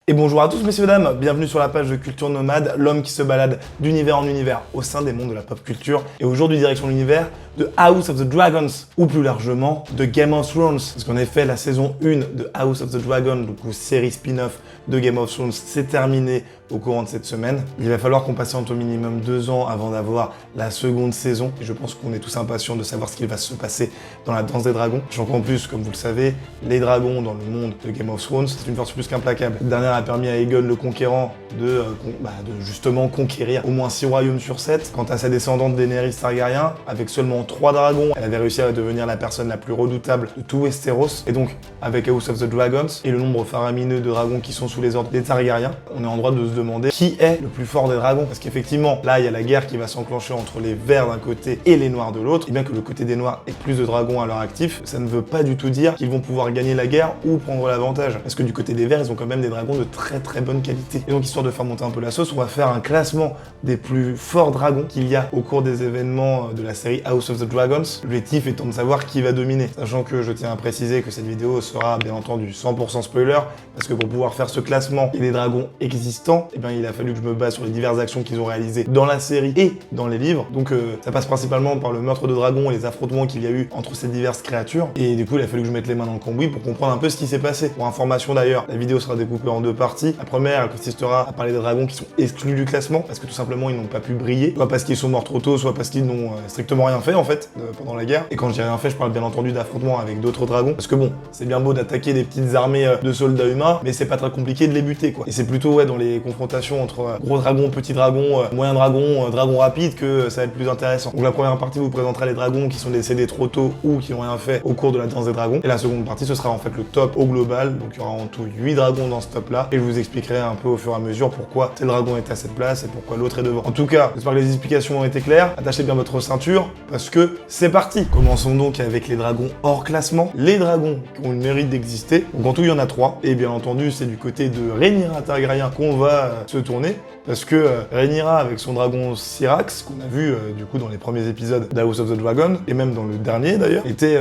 Et bonjour à tous messieurs dames, bienvenue sur la page de Culture Nomade, l'homme qui se balade d'univers en univers au sein des mondes de la pop culture. Et aujourd'hui direction l'univers de House of the Dragons, ou plus largement de Game of Thrones. Parce qu'en effet la saison 1 de House of the Dragon, donc série spin-off de Game of Thrones, s'est terminée au courant de cette semaine. Il va falloir qu'on patiente au minimum 2 ans avant d'avoir la seconde saison. Et je pense qu'on est tous impatients de savoir ce qu'il va se passer dans la danse des dragons. Sachant qu'en plus, comme vous le savez, les dragons dans le monde de Game of Thrones, c'est une force plus qu'implacable. Cette dernière a permis à Aegon le Conquérant de justement conquérir au moins 6 royaumes sur 7. Quant à sa descendante Daenerys Targaryen, avec seulement 3 dragons, elle avait réussi à devenir la personne la plus redoutable de tout Westeros. Et donc, avec House of the Dragons et le nombre faramineux de dragons qui sont sous les ordres des Targaryens, on est en droit de se demander qui est le plus fort des dragons. Parce qu'effectivement, là, il y a la guerre qui va s'enclencher entre les verts d'un côté et les noirs de l'autre. Et bien que le côté des noirs ait plus de dragons à leur actif, ça ne veut pas du tout dire qu'ils vont pouvoir gagner la guerre ou prendre l'avantage. Parce que du côté des verts, ils ont quand même des dragons de très très bonne qualité. Et donc, histoire de faire monter un peu la sauce, on va faire un classement des plus forts dragons qu'il y a au cours des événements de la série House of the Dragons. L'objectif étant de savoir qui va dominer. Sachant que je tiens à préciser que cette vidéo sera bien entendu 100% spoiler, parce que pour pouvoir faire ce classement et des dragons existants, eh bien, il a fallu que je me base sur les diverses actions qu'ils ont réalisées dans la série et dans les livres. Donc ça passe principalement par le meurtre de dragons et les affrontements qu'il y a eu entre ces diverses créatures. Et du coup, il a fallu que je mette les mains dans le cambouis pour comprendre un peu ce qui s'est passé. Pour information d'ailleurs, la vidéo sera découpée en 2 parties. La première consistera à parler des dragons qui sont exclus du classement, parce que tout simplement ils n'ont pas pu briller, soit parce qu'ils sont morts trop tôt, soit parce qu'ils n'ont strictement rien fait en fait pendant la guerre. Et quand je dis rien fait, je parle bien entendu d'affrontements avec d'autres dragons, parce que bon, c'est bien beau d'attaquer des petites armées de soldats humains, mais c'est pas très compliqué de les buter quoi. Et c'est plutôt dans les confrontations entre gros dragons, petits dragons, moyens dragons, dragons rapides que ça va être plus intéressant. Donc la première partie vous présentera les dragons qui sont décédés trop tôt ou qui n'ont rien fait au cours de la danse des dragons. Et la seconde partie ce sera en fait le top au global, donc il y aura en tout 8 dragons dans ce top là, et je vous expliquerai un peu au fur et à mesure pourquoi tel dragon est à cette place et pourquoi l'autre est devant. En tout cas, j'espère que les explications ont été claires, attachez bien votre ceinture, parce que c'est parti. Commençons donc avec les dragons hors classement, les dragons qui ont le mérite d'exister. Donc en tout il y en a 3, et bien entendu c'est du côté de Rhaenyra Targaryen qu'on va se tourner, parce que Rhaenyra avec son dragon Syrax, qu'on a vu du coup dans les premiers épisodes d'House of the Dragon, et même dans le dernier d'ailleurs, était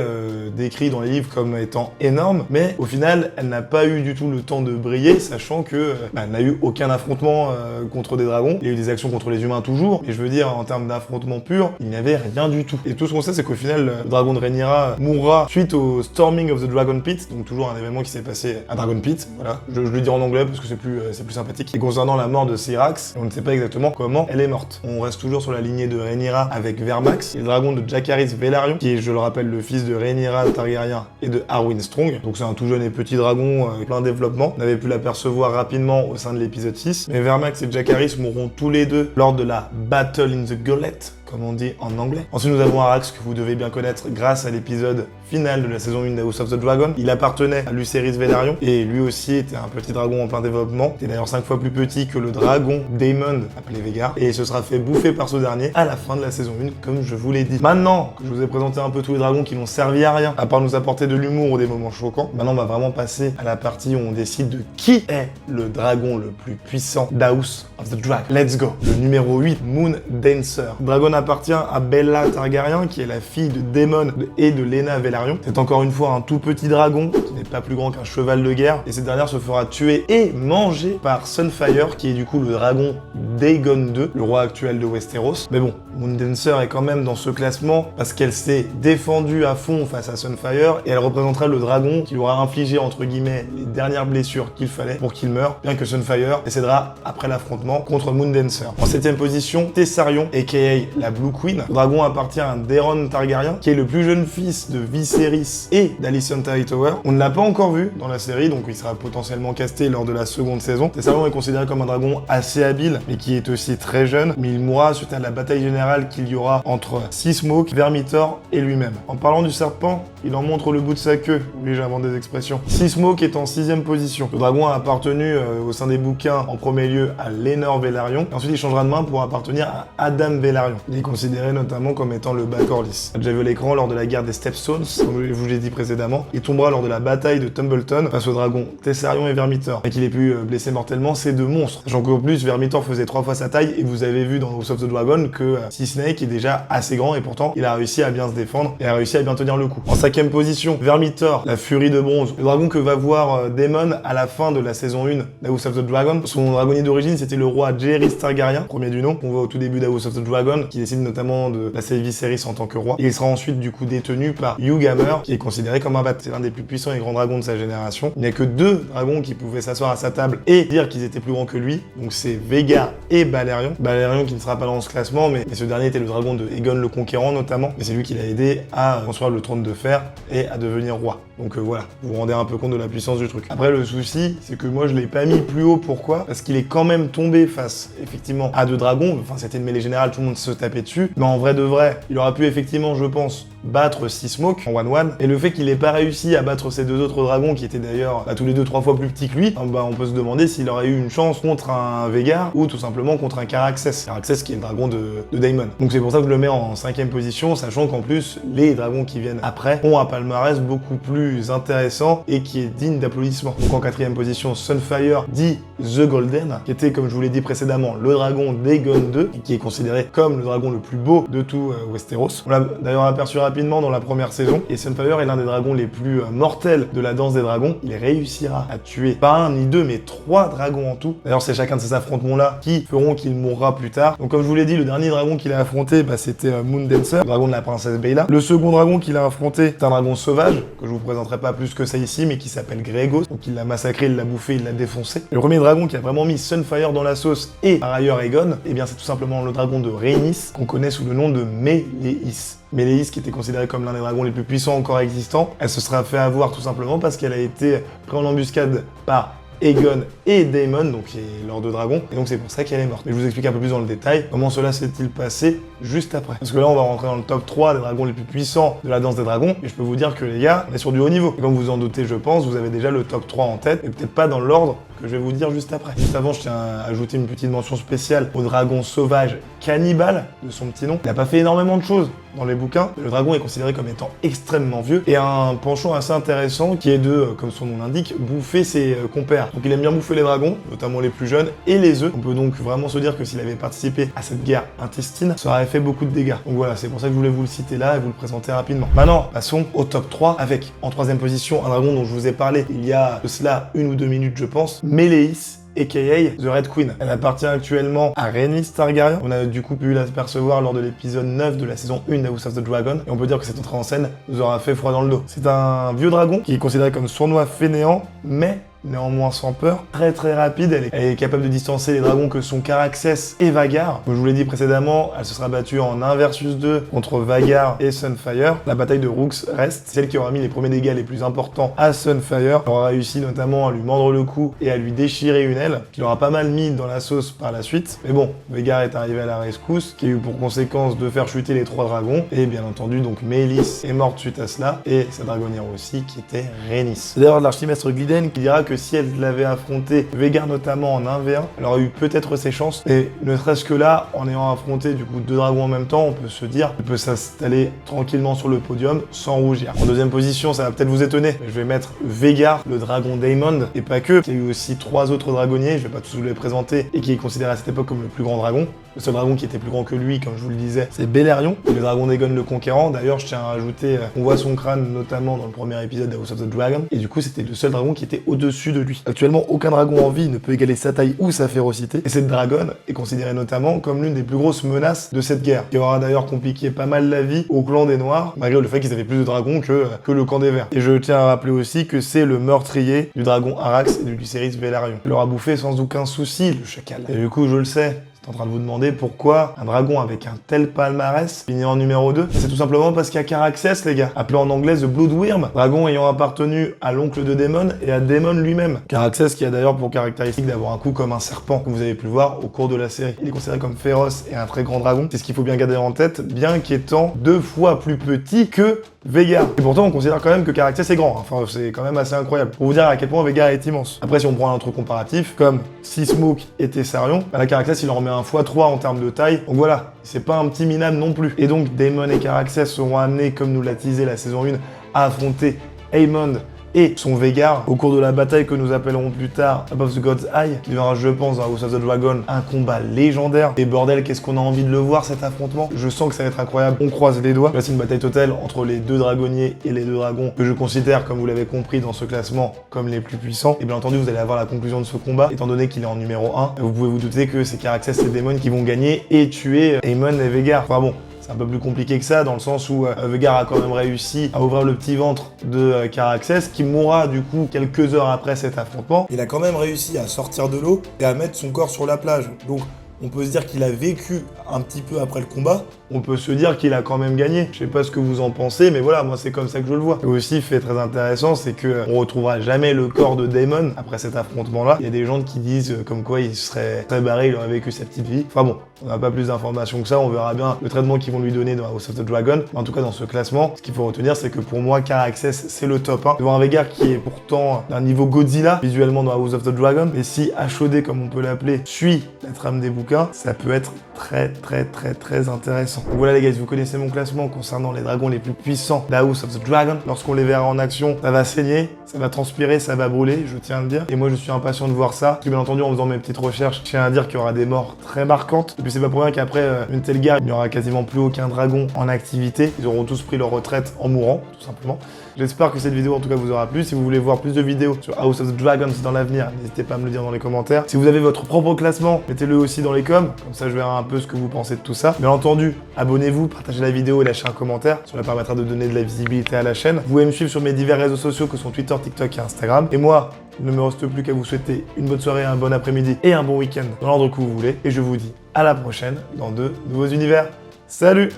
décrit dans les livres comme étant énorme, mais au final elle n'a pas eu du tout le temps de briller, sachant que elle n'a eu aucun affrontement contre des dragons. Il y a eu des actions contre les humains toujours, mais je veux dire en termes d'affrontement pur, il n'y avait rien du tout. Et tout ce qu'on sait c'est qu'au final le dragon de Rhaenyra mourra suite au Storming of the Dragon Pit, donc toujours un événement qui s'est passé à Dragon Pit, voilà, je le dis en anglais parce que c'est plus sympathique. Et concernant la mort de Syrax, on ne sait pas exactement comment elle est morte. On reste toujours sur la lignée de Rhaenyra avec Vermax, et le dragon de Jacaerys Velaryon, qui est, je le rappelle, le fils de Rhaenyra Targaryen et de Harwin Strong. Donc c'est un tout jeune et petit dragon plein développement. On avait pu l'apercevoir rapidement au sein de l'épisode 6. Mais Vermax et Jacaerys mourront tous les deux lors de la Battle in the Gullet, comme on dit en anglais. Ensuite, nous avons Arax, que vous devez bien connaître grâce à l'épisode final de la saison 1 de House of the Dragon. Il appartenait à Lucerys Velaryon, et lui aussi était un petit dragon en plein développement. Il est d'ailleurs 5 fois plus petit que le dragon Daemon, appelé Vhagar, et il se sera fait bouffer par ce dernier à la fin de la saison 1, comme je vous l'ai dit. Maintenant que je vous ai présenté un peu tous les dragons qui n'ont servi à rien, à part nous apporter de l'humour ou des moments choquants, maintenant on va vraiment passer à la partie où on décide de qui est le dragon le plus puissant d'House of the Dragon. Let's go. Le numéro 8, Moon Dancer. Le dragon appartient à Bella Targaryen, qui est la fille de Daemon et de Laena Velaryon. C'est encore une fois un tout petit dragon, qui n'est pas plus grand qu'un cheval de guerre, et cette dernière se fera tuer et manger par Sunfire, qui est du coup le dragon d'Aegon II, le roi actuel de Westeros. Mais bon, Moon Dancer est quand même dans ce classement, parce qu'elle s'est défendue à fond face à Sunfire, et elle représentera le dragon qui lui aura infligé, entre guillemets, les dernières blessures qu'il fallait pour qu'il meure, bien que Sunfire décédera après l'affrontement contre Moon Dancer. En 7ème position, Tessarion, aka la Blue Queen. Le dragon appartient à Daeron Targaryen, qui est le plus jeune fils de Viserys et d'Alicent Hightower. On ne l'a pas encore vu dans la série, donc il sera potentiellement casté lors de la seconde saison. Tessarion est considéré comme un dragon assez habile, mais qui est aussi très jeune, mais il mourra suite à la bataille générale qu'il y aura entre Seasmoke, Vermithor et lui-même. En parlant du serpent, il en montre le bout de sa queue. Oui, j'invente des expressions. Seasmoke est en 6ème position. Le dragon a appartenu au sein des bouquins en premier lieu à Laenor Velaryon, et ensuite il changera de main pour appartenir à Adam Velaryon. Il est considéré notamment comme étant le Bacorlys. On a déjà vu à l'écran lors de la guerre des Stepstones, comme je vous l'ai dit précédemment. Il tombera lors de la bataille de Tumbleton face aux dragons Tessarion et Vermithor, et qu'il ait pu blesser mortellement ces deux monstres. Sachant qu'en plus, Vermithor faisait 3 fois sa taille, et vous avez vu dans House of the Dragon que Sea Snake est déjà assez grand, et pourtant, il a réussi à bien se défendre, et a réussi à bien tenir le coup. En 5ème position, Vermithor, la furie de bronze, le dragon que va voir Daemon à la fin de la saison 1 d'House of the Dragon. Son dragonnier d'origine, c'était le roi Jaehaerys Targaryen, premier du nom, qu'on voit au tout début d'House of the Dragon, qui décide notamment de passer Viserys en tant que roi. Et il sera ensuite du coup détenu par Yghammer, qui est considéré comme un bat. C'est l'un des plus puissants et grands dragons de sa génération. Il n'y a que 2 dragons qui pouvaient s'asseoir à sa table et dire qu'ils étaient plus grands que lui. Donc c'est Vhagar et Balerion. Balerion qui ne sera pas dans ce classement, mais ce dernier était le dragon de Aegon le Conquérant notamment. Et c'est lui qui l'a aidé à construire le trône de fer et à devenir roi. Donc voilà, vous vous rendez un peu compte de la puissance du truc. Après le souci, c'est que moi je l'ai pas mis plus haut. Pourquoi? Parce qu'il est quand même tombé face effectivement à 2 dragons. Enfin c'était une mêlée générale, tout le monde se tapait dessus. Mais en vrai de vrai, il aurait pu effectivement, je pense, battre Sea Smoke en 1-1. Et le fait qu'il ait pas réussi à battre ces 2 autres dragons qui étaient d'ailleurs tous les 2-3 fois plus petits que lui, on peut se demander s'il aurait eu une chance contre un Vhagar ou tout simplement contre un Caraxès. Caraxès qui est le dragon de Daemon. Donc c'est pour ça que je le mets en 5ème position, sachant qu'en plus les dragons qui viennent après ont un palmarès beaucoup plus intéressant et qui est digne d'applaudissements. Donc en 4ème position, Sunfire dit The Golden, qui était, comme je vous l'ai dit précédemment, le dragon d'Aegon II, et qui est considéré comme le dragon le plus beau de tout Westeros. On l'a d'ailleurs aperçu rapidement dans la première saison, et Sunfire est l'un des dragons les plus mortels de la danse des dragons. Il réussira à tuer pas 1 ni 2, mais 3 dragons en tout. D'ailleurs, c'est chacun de ces affrontements-là qui feront qu'il mourra plus tard. Donc comme je vous l'ai dit, le dernier dragon qu'il a affronté, c'était Moondancer, le dragon de la princesse Baela. Le second dragon qu'il a affronté, c'est un dragon sauvage, que je vous présenterai pas plus que ça ici, mais qui s'appelle Gregos. Donc il l'a massacré, il l'a bouffé, il l'a défoncé. Et le premier dragon qui a vraiment mis Sunfire dans la sauce, et par ailleurs Aegon, eh bien c'est tout simplement le dragon de Rhaenys, qu'on connaît sous le nom de Meleys. Meleys, qui était considérée comme l'un des dragons les plus puissants encore existants, elle se sera fait avoir tout simplement parce qu'elle a été prise en embuscade par Aegon et Daemon, donc qui est leurs 2 dragons, et donc c'est pour ça qu'elle est morte. Mais je vous explique un peu plus dans le détail comment cela s'est-il passé juste après. Parce que là, on va rentrer dans le top 3 des dragons les plus puissants de la danse des dragons, et je peux vous dire que les gars, on est sur du haut niveau. Et comme vous en doutez, je pense, vous avez déjà le top 3 en tête, et peut-être pas dans l'ordre que je vais vous dire juste après. Juste avant, je tiens à ajouter une petite mention spéciale au dragon sauvage cannibale, de son petit nom. Il n'a pas fait énormément de choses dans les bouquins. Le dragon est considéré comme étant extrêmement vieux et a un penchant assez intéressant qui est de, comme son nom l'indique, bouffer ses compères. Donc il aime bien bouffer les dragons, notamment les plus jeunes, et les œufs. On peut donc vraiment se dire que s'il avait participé à cette guerre intestine, ça aurait fait beaucoup de dégâts. Donc voilà, c'est pour ça que je voulais vous le citer là et vous le présenter rapidement. Maintenant, passons au top 3 avec, en 3ème position, un dragon dont je vous ai parlé il y a de cela 1 ou 2 minutes, je pense, Meleys, a.k.a. The Red Queen. Elle appartient actuellement à Rhaenys Targaryen. On a du coup pu l'apercevoir lors de l'épisode 9 de la saison 1 d'House of the Dragon, et on peut dire que cette entrée en scène nous aura fait froid dans le dos. C'est un vieux dragon qui est considéré comme sournois fainéant, mais néanmoins sans peur, très rapide. Elle est capable de distancer les dragons que sont Caraxès et Vhagar. Comme je vous l'ai dit précédemment, elle se sera battue en 1 versus 2 contre Vhagar et Sunfire. La bataille de Rooks reste celle qui aura mis les premiers dégâts les plus importants à Sunfire. Elle aura réussi notamment à lui mordre le cou et à lui déchirer une aile, qui l'aura pas mal mis dans la sauce par la suite. Mais bon, Vhagar est arrivé à la rescousse, qui a eu pour conséquence de faire chuter les 3 dragons, et bien entendu donc Meleys est morte suite à cela, et sa dragonnière aussi, qui était Rhaenys. C'est d'ailleurs l'archimestre Gliden qui dira que si elle l'avait affronté, Vhagar notamment en 1v1, elle aurait eu peut-être ses chances. Et ne serait-ce que là, en ayant affronté du coup 2 dragons en même temps, on peut se dire qu'elle peut s'installer tranquillement sur le podium sans rougir. En 2ème position, ça va peut-être vous étonner, mais je vais mettre Vhagar, le dragon d'Aemond, et pas que. Il y a eu aussi 3 autres dragonniers, je vais pas tous vous les présenter, et qui est considéré à cette époque comme le plus grand dragon. Le seul dragon qui était plus grand que lui, comme je vous le disais, c'est Balerion, le dragon d'Aegon le Conquérant. D'ailleurs, je tiens à rajouter, on voit son crâne notamment dans le premier épisode de House of the Dragon, et du coup, c'était le seul dragon qui était au-dessus de lui. Actuellement, aucun dragon en vie ne peut égaler sa taille ou sa férocité, et cette dragonne est considérée notamment comme l'une des plus grosses menaces de cette guerre, qui aura d'ailleurs compliqué pas mal la vie au clan des Noirs, malgré le fait qu'ils avaient plus de dragons que le camp des Verts. Et je tiens à rappeler aussi que c'est le meurtrier du dragon Arax et du Lucerys Velaryon. Il leur a bouffé sans aucun souci, le chacal. Et du coup, je le sais, en train de vous demander pourquoi un dragon avec un tel palmarès finit en numéro 2. C'est tout simplement parce qu'il y a Caraxès, les gars, appelé en anglais The Bloodworm, dragon ayant appartenu à l'oncle de Daemon et à Daemon lui-même. Caraxès qui a d'ailleurs pour caractéristique d'avoir un cou comme un serpent, comme vous avez pu le voir au cours de la série. Il est considéré comme féroce et un très grand dragon, c'est ce qu'il faut bien garder en tête, bien qu'étant 2 fois plus petit que Vhagar. Et pourtant, on considère quand même que Caraxès est grand. Enfin, c'est quand même assez incroyable. Pour vous dire à quel point Vhagar est immense. Après, si on prend un autre comparatif, comme Sea Smoke et Tessarion, la Caraxès, il en remet un x3 en termes de taille. Donc voilà, c'est pas un petit minable non plus. Et donc, Daemon et Caraxès seront amenés, comme nous l'a teasé la saison 1, à affronter Aemond et son Vhagar au cours de la bataille que nous appellerons plus tard Above the God's Eye. Il y aura, je pense, dans House of the Dragon, un combat légendaire. Et bordel, qu'est-ce qu'on a envie de le voir cet affrontement. Je sens que ça va être incroyable. On croise les doigts. Là, c'est une bataille totale entre les deux dragonniers et les deux dragons que je considère, comme vous l'avez compris dans ce classement, comme les plus puissants. Et bien entendu, vous allez avoir la conclusion de ce combat, étant donné qu'il est en numéro 1. Vous pouvez vous douter que c'est Caraxès et Daemon qui vont gagner et tuer Aemon et Vhagar. Enfin bon. C'est un peu plus compliqué que ça, dans le sens où Vhagar a quand même réussi à ouvrir le petit ventre de Caraxès, qui mourra du coup quelques heures après cet affrontement. Il a quand même réussi à sortir de l'eau et à mettre son corps sur la plage. Donc on peut se dire qu'il a vécu un petit peu après le combat. On peut se dire qu'il a quand même gagné. Je sais pas ce que vous en pensez, mais voilà, moi c'est comme ça que je le vois. Et aussi, fait très intéressant, c'est que on retrouvera jamais le corps de Daemon après cet affrontement-là. Il y a des gens qui disent comme quoi il serait très barré, il aurait vécu sa petite vie. Enfin bon, on n'a pas plus d'informations que ça. On verra bien le traitement qu'ils vont lui donner dans House of the Dragon. Mais en tout cas, dans ce classement, ce qu'il faut retenir, c'est que pour moi, Caraxès, c'est le top 1. Devant un Vhagar qui est pourtant d'un niveau Godzilla, visuellement dans House of the Dragon. Mais si HOD, comme on peut l'appeler, suit la trame des bouquins, ça peut être très intéressant. Donc voilà les gars, vous connaissez mon classement concernant les dragons les plus puissants de House of the Dragon. Lorsqu'on les verra en action, ça va saigner, ça va transpirer, ça va brûler, je tiens à le dire. Et moi je suis impatient de voir ça. Parce que bien entendu, en faisant mes petites recherches, je tiens à dire qu'il y aura des morts très marquantes. Et puis c'est pas pour rien qu'après une telle guerre, il n'y aura quasiment plus aucun dragon en activité. Ils auront tous pris leur retraite en mourant, tout simplement. J'espère que cette vidéo en tout cas vous aura plu. Si vous voulez voir plus de vidéos sur House of the Dragons dans l'avenir, n'hésitez pas à me le dire dans les commentaires. Si vous avez votre propre classement, mettez-le aussi dans les coms. Comme ça je verrai un peu ce que vous pensez de tout ça. Bien entendu, abonnez-vous, partagez la vidéo et lâchez un commentaire. Cela permettra de donner de la visibilité à la chaîne. Vous pouvez me suivre sur mes divers réseaux sociaux que sont Twitter, TikTok et Instagram. Et moi, il ne me reste plus qu'à vous souhaiter une bonne soirée, un bon après-midi et un bon week-end dans l'ordre que vous voulez. Et je vous dis à la prochaine dans de nouveaux univers. Salut!